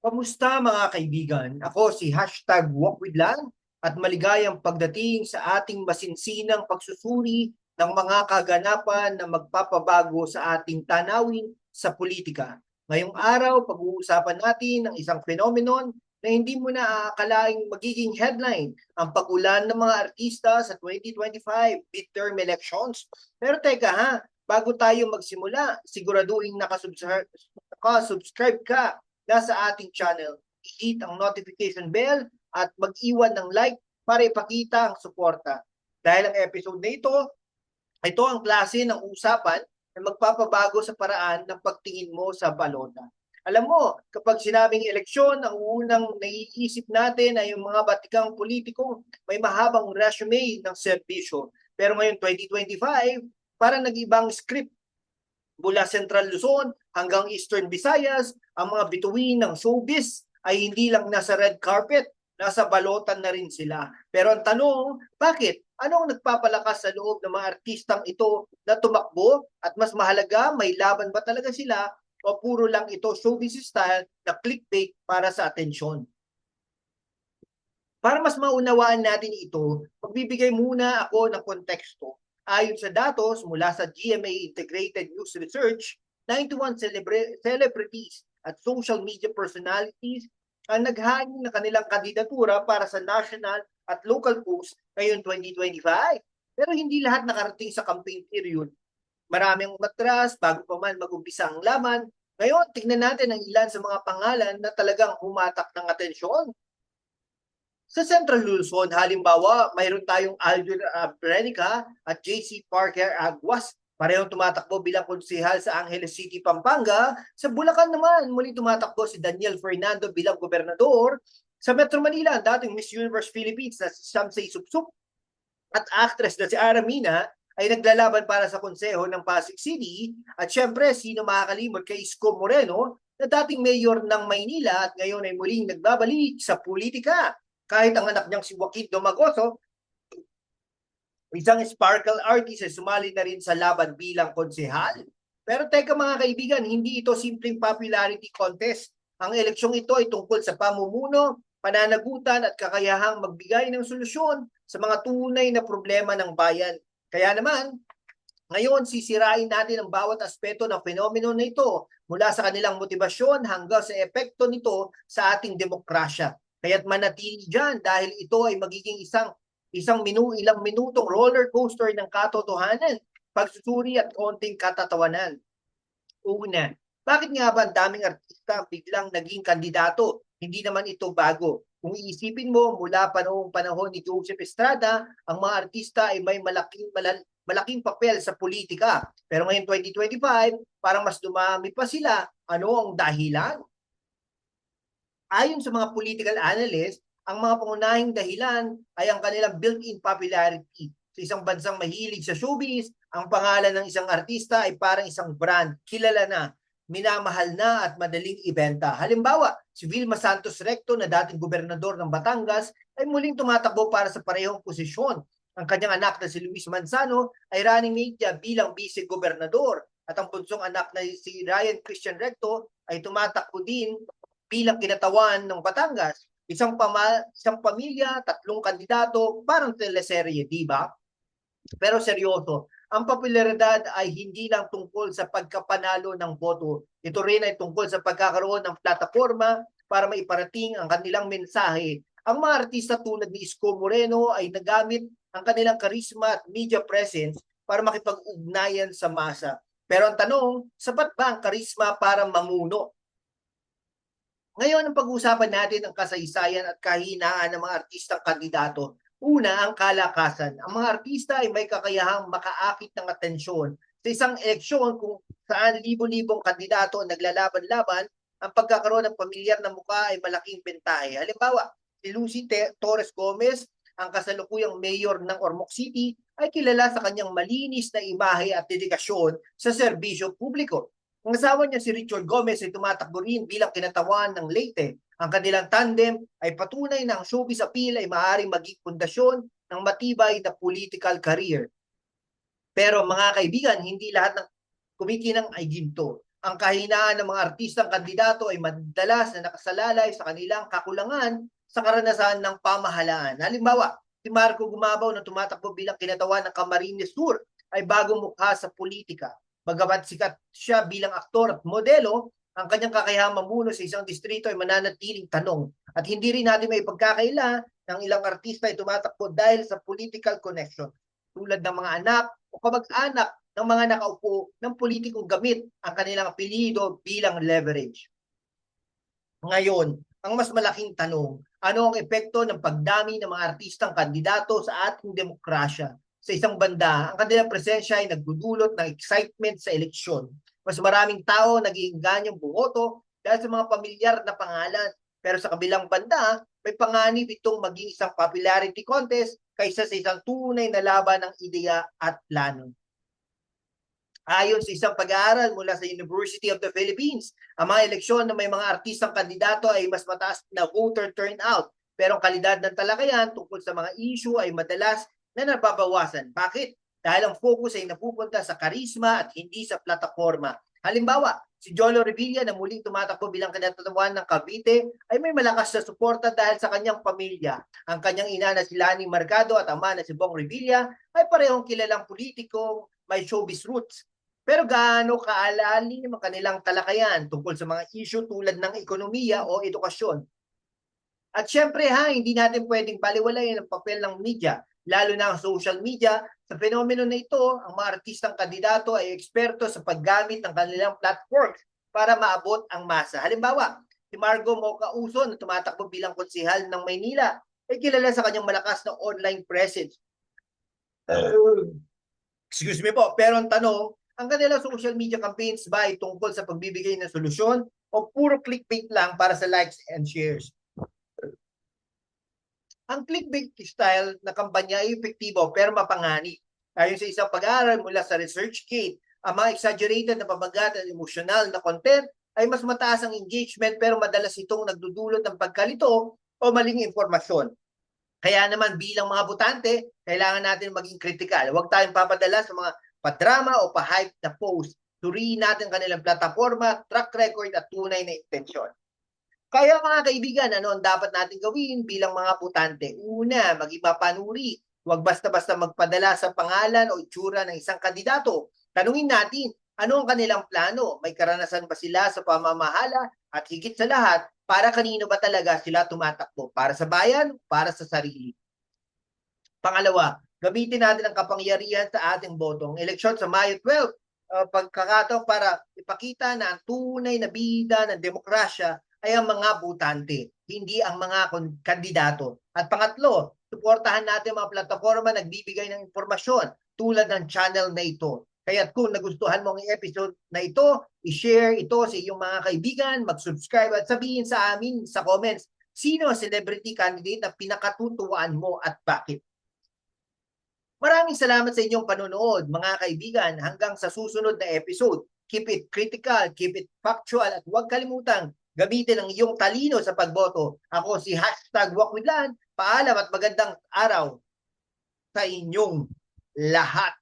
Kamusta mga kaibigan? Ako si #walkwithlan at maligayang pagdating sa ating masinsinang pagsusuri ng mga kaganapan na magpapabago sa ating tanawin sa politika. Ngayong araw, pag-uusapan natin ang isang phenomenon na hindi mo na aakalaing magiging headline, ang pag-ulan ng mga artista sa 2025 midterm elections. Pero teka ha, bago tayo magsimula, siguraduhin nakasubscribe ka sa ating channel. I-hit ang notification bell at mag-iwan ng like para ipakita ang suporta. Dahil ang episode na ito ang klase ng usapan na magpapabago sa paraan ng pagtingin mo sa balota. Alam mo, kapag sinabing eleksyon, ang unang naiisip natin ay yung mga batikang politikong may mahabang resume ng serbisyo. Pero ngayon 2025, parang nag-ibang script mula Central Luzon hanggang Eastern Visayas, ang mga bituin ng showbiz ay hindi lang nasa red carpet, nasa balotan na rin sila. Pero ang tanong, bakit? Anong nagpapalakas sa loob ng mga artistang ito na tumakbo? At mas mahalaga, may laban ba talaga sila o puro lang ito showbiz style na clickbait para sa atensyon? Para mas maunawaan natin ito, magbibigay muna ako ng konteksto. Ayon sa datos mula sa GMA Integrated News Research, 91 celebrities at social media personalities ang naghain ng kanilang kandidatura para sa national at local posts ngayong 2025. Pero hindi lahat nakarating sa campaign period. Maraming umatras bago pa man mag-umpisa ang laban. Ngayon, tingnan natin ang ilan sa mga pangalan na talagang humatak ng atensyon. Sa Central Luzon, halimbawa, mayroon tayong Alvin Brenica at JC Parker Aguas. Parehong tumatakbo bilang konsehal sa Angeles City, Pampanga. Sa Bulacan naman, muli tumatakbo si Daniel Fernando bilang gobernador. Sa Metro Manila, ang dating Miss Universe Philippines na si Shamsay Supsup at actress na si Aramina ay naglalaban para sa konseho ng Pasig City. At syempre, sino makakalimot kay Isko Moreno na dating mayor ng Maynila at ngayon ay muling nagbabalik sa politika. Kahit ang anak niyang si Joaquin Domagoso, isang sparkle artist, ay sumali na rin sa laban bilang konsehal. Pero teka mga kaibigan, hindi ito simpleng popularity contest. Ang eleksyong ito ay tungkol sa pamumuno, pananagutan at kakayahang magbigay ng solusyon sa mga tunay na problema ng bayan. Kaya naman, ngayon sisirain natin ang bawat aspeto ng fenomeno na ito mula sa kanilang motibasyon hanggang sa epekto nito sa ating demokrasya. Kaya't manatili dyan dahil ito ay magiging ilang minutong roller coaster ng katotohanan, pagsusuri at konting katatawanan. Una, bakit nga ba ang daming artista biglang naging kandidato? Hindi naman ito bago. Kung iisipin mo, mula noong panahon ni Joseph Estrada, ang mga artista ay may malaking papel sa politika. Pero ngayon 2025, parang mas dumami pa sila. Ano ang dahilan? Ayon sa mga political analysts, ang mga pangunahing dahilan ay ang kanilang built-in popularity. Sa isang bansang mahilig sa showbiz, ang pangalan ng isang artista ay parang isang brand, kilala na, minamahal na at madaling ibenta. Halimbawa, si Vilma Santos Recto na dating gobernador ng Batangas ay muling tumatakbo para sa parehong posisyon. Ang kanyang anak na si Luis Manzano ay running mate niya bilang vice-gobernador at ang punsong anak na si Ryan Christian Recto ay tumatakbo din bilang kinatawan ng Batangas. Isang pamilya, tatlong kandidato, parang teleserye, di ba? Pero seryoso, ang popularidad ay hindi lang tungkol sa pagkapanalo ng boto. Ito rin ay tungkol sa pagkakaroon ng plataforma para maiparating ang kanilang mensahe. Ang mga artista tulad ni Isko Moreno ay nagamit ang kanilang charisma at media presence para makipag-ugnayan sa masa. Pero ang tanong, sapat ba ang charisma para mamuno? Ngayon, ang pag-uusapan natin ang kasaysayan at kahinaan ng mga artistang kandidato. Una, ang kalakasan. Ang mga artista ay may kakayahang makaakit ng atensyon. Sa isang eleksyon kung saan libo-libong kandidato ang naglalaban-laban, ang pagkakaroon ng pamilyar na mukha ay malaking bentahe. Halimbawa, si Lucy Torres Gomez, ang kasalukuyang mayor ng Ormoc City, ay kilala sa kanyang malinis na imahe at dedikasyon sa serbisyo publiko. Ang asawa niya si Richard Gomez ay tumatakbo rin bilang kinatawan ng Leyte. Ang kanilang tandem ay patunay na ang showbiz appeal ay maaaring maging pundasyon ng matibay na political career. Pero mga kaibigan, hindi lahat ng kumikinang ay ginto. Ang kahinaan ng mga artistang kandidato ay madalas na nakasalalay sa kanilang kakulangan sa karanasan ng pamahalaan. Halimbawa, si Marco Gumabaw na tumatakbo bilang kinatawan ng Camarines Sur ay bagong mukha sa politika. Bagamat sikat siya bilang aktor at modelo, ang kanyang kakayahang mamuno sa isang distrito ay mananatiling tanong. At hindi rin natin may pagkakaila ng ilang artista ay tumatakbo dahil sa political connection. Tulad ng mga anak o kamag-anak ng mga nakaupo ng politikong gamit ang kanilang apelyido bilang leverage. Ngayon, ang mas malaking tanong, ano ang epekto ng pagdami ng mga artistang kandidato sa ating demokrasya? Sa isang banda, ang kanilang presensya ay nagdudulot ng excitement sa eleksyon. Mas maraming tao nag-iingganyang bumoto dahil sa mga pamilyar na pangalan. Pero sa kabilang banda, may panganib itong maging isang popularity contest kaysa sa isang tunay na laban ng ideya at plano. Ayon sa isang pag-aaral mula sa University of the Philippines, ang mga eleksyon na may mga artistang kandidato ay mas mataas na voter turnout. Pero ang kalidad ng talakayan tungkol sa mga issue ay madalas na nababawasan. Bakit? Dahil ang focus ay napupunta sa karisma at hindi sa plataforma. Halimbawa, si Jolo Revilla na muling tumatakbo bilang kinatawan ng Cavite ay may malakas na suporta dahil sa kanyang pamilya. Ang kanyang ina na si Lani Mercado at ama na si Bong Revilla ay parehong kilalang politikong may showbiz roots. Pero gaano kaalalim ang kanilang talakayan tungkol sa mga issue tulad ng ekonomiya o edukasyon? At syempre hindi natin pwedeng baliwalayin ang papel ng media, lalo na ang social media. Sa fenomeno na ito, ang mga artistang kandidato ay eksperto sa paggamit ng kanilang platforms para maabot ang masa. Halimbawa, si Margo Moca Uson na tumatakbo bilang konsehal ng Maynila ay kilala sa kanyang malakas na online presence. Excuse me po, pero ang tanong, ang kanilang social media campaigns ba ay tungkol sa pagbibigay ng solusyon o puro clickbait lang para sa likes and shares? Ang clickbait style na kampanya ay epektibo pero mapanganib. Ayon sa isang pag-aaral mula sa ResearchGate, ang mga exaggerated na pamagat at emosyonal na content ay mas mataas ang engagement pero madalas itong nagdudulot ng pagkalito o maling informasyon. Kaya naman bilang mga botante, kailangan natin maging kritikal. Huwag tayong papadala sa mga padrama o pa-hype na post. Suriin natin kanilang plataforma, track record at tunay na intensyon. Kaya mga kaibigan, ano ang dapat natin gawin bilang mga botante? Una, maging mapanuri. Huwag basta-basta magpadala sa pangalan o itsura ng isang kandidato. Tanungin natin, ano ang kanilang plano? May karanasan ba sila sa pamamahala? At higit sa lahat, para kanino ba talaga sila tumatakbo? Para sa bayan? Para sa sarili? Pangalawa, gamitin natin ang kapangyarihan sa ating boto. Ang eleksyon sa Mayo 12, pagkakataon para ipakita na ang tunay na bida ng demokrasya ay ang mga botante, hindi ang mga kandidato. At pangatlo, suportahan natin mga plataforma na nagbibigay ng impormasyon tulad ng channel na ito. Kaya kung nagustuhan mo ang episode na ito, i-share ito sa iyong mga kaibigan, mag-subscribe at sabihin sa amin sa comments, sino ang celebrity candidate na pinakatutuwaan mo at bakit? Maraming salamat sa inyong panonood, mga kaibigan. Hanggang sa susunod na episode. Keep it critical, keep it factual, at huwag kalimutang gamitin ang iyong talino sa pagboto. Ako si #WalkWithLan. Paalam at magandang araw sa inyong lahat.